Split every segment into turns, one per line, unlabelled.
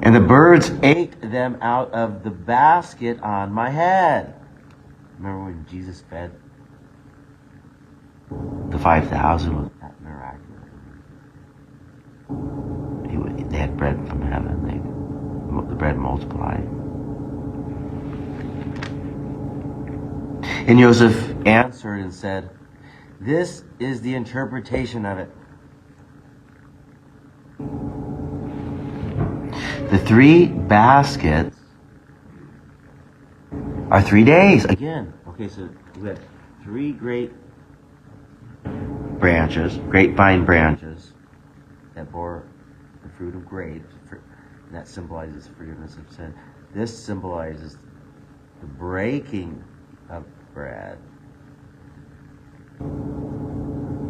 And the birds ate them out of the basket on my head. Remember when Jesus fed the 5,000 with that miraculous? They had bread from heaven. The bread multiplied. And Joseph answered and said, "This is the interpretation of it. The 3 baskets are 3 days." Again, okay, so we had 3 great branches, grapevine branches that bore the fruit of grapes, and that symbolizes forgiveness of sin. This symbolizes the breaking of bread.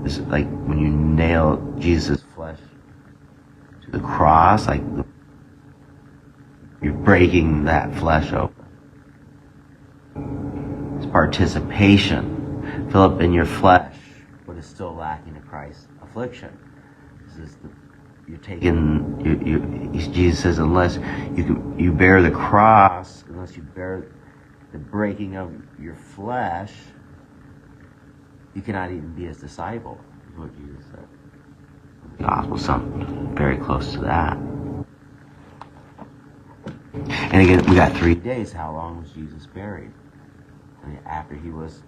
This is like when you nail Jesus' flesh to the cross, like you're breaking that flesh open. It's participation. Fill up in your flesh what is still lacking to Christ's affliction. This is you're taking. Jesus says, unless you bear the cross, unless you bear the breaking of your flesh, you cannot even be his disciple, is what Jesus said. The gospel, something very close to that. And again, we got 3 days. How long was Jesus buried? I mean, after he was,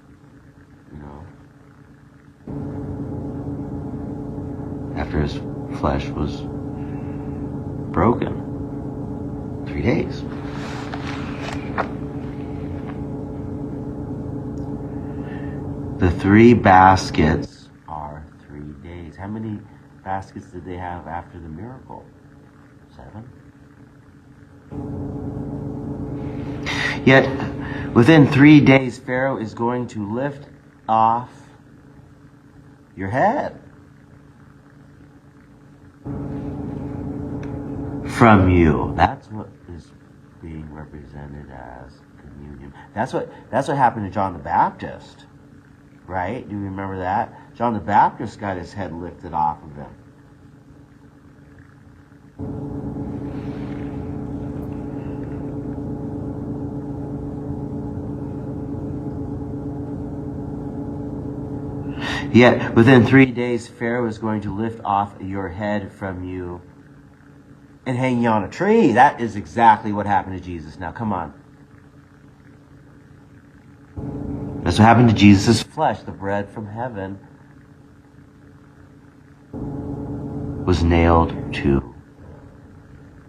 after his flesh was broken. 3 days. The 3 baskets are 3 days. How many baskets did they have after the miracle? 7? Yet, within 3 days, Pharaoh is going to lift off your head from you. That's what is being represented as communion. That's what happened to John the Baptist, right? Do you remember that? John the Baptist got his head lifted off of him. Yet, within 3 days, Pharaoh is going to lift off your head from you and hang you on a tree. That is exactly what happened to Jesus. Now, come on. That's what happened to Jesus' flesh. The bread from heaven was nailed to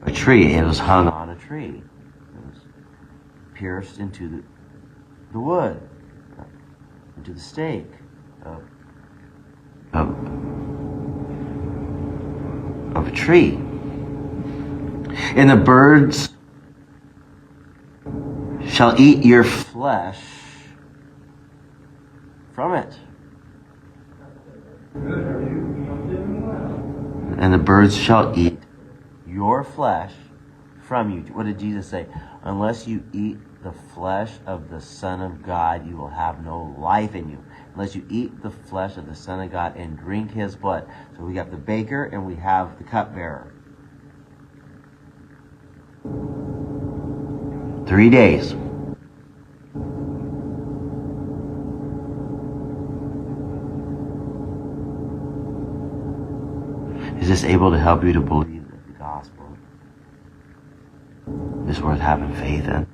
a tree. It was hung on a tree. It was pierced into the wood, into the stake of a tree. And the birds shall eat your flesh from it. And the birds shall eat your flesh from you. What did Jesus say? Unless you eat the flesh of the Son of God, you will have no life in you. Unless you eat the flesh of the Son of God and drink his blood. So we got the baker and we have the cupbearer. 3 days. Is this able to help you to believe that the gospel is worth having faith in?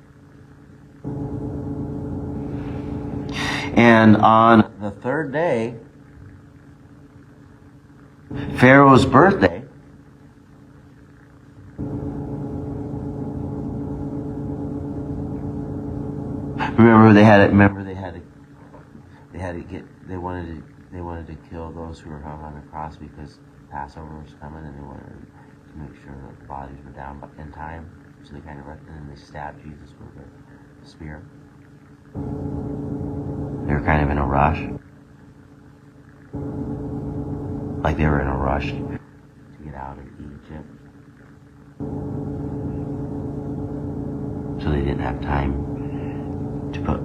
And on the 3rd day, Pharaoh's birthday, they wanted to kill those who were hung on the cross because Passover was coming, and they wanted to make sure that the bodies were down in time. So they and then they stabbed Jesus with a spear. They were kind of in a rush. Like they were in a rush to get out of Egypt. So they didn't have time to put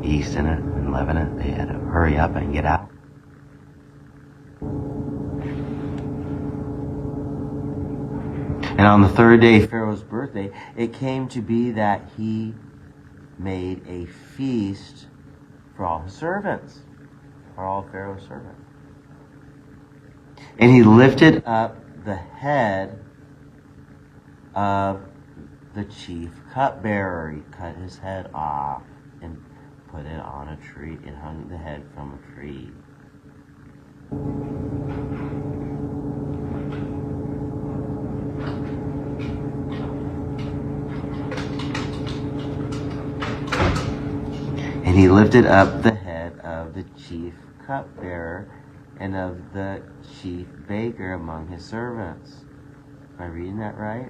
yeast in it and leaven it. They had to hurry up and get out. And on the third day, Pharaoh's birthday, it came to be that he made a feast for all his servants, for all Pharaoh's servants. And he lifted up the head of the chief cupbearer. He cut his head off and put it on a tree. It hung the head from a tree. And he lifted up the head of the chief cupbearer and of the chief baker among his servants. Am I reading that right?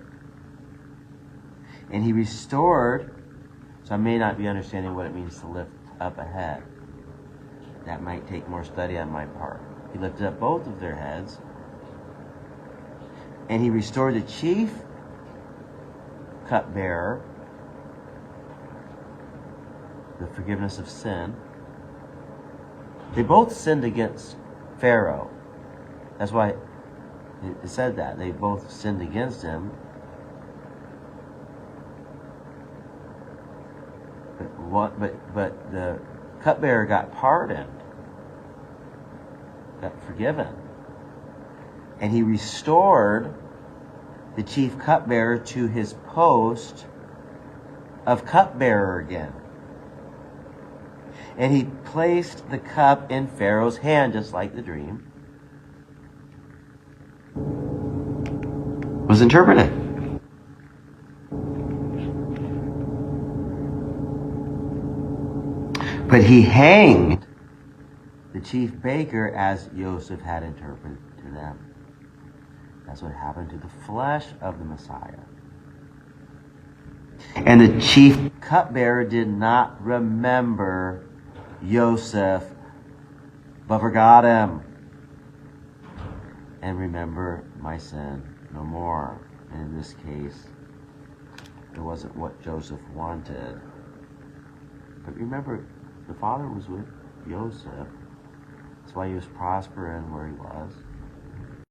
And he restored, so I may not be understanding what it means to lift up a head. That might take more study on my part. He lifted up both of their heads. And he restored the chief cupbearer, the forgiveness of sin. They both sinned against Pharaoh. That's why it said that. They both sinned against him. But the cupbearer got pardoned, got forgiven. And he restored the chief cupbearer to his post of cupbearer again. And he placed the cup in Pharaoh's hand, just like the dream was interpreted. But he hanged the chief baker as Joseph had interpreted to them. That's what happened to the flesh of the Messiah. And the chief cupbearer did not remember Joseph, but forgot him. And remember my sin no more. And in this case, it wasn't what Joseph wanted. But remember, the father was with Joseph. That's why he was prospering where he was.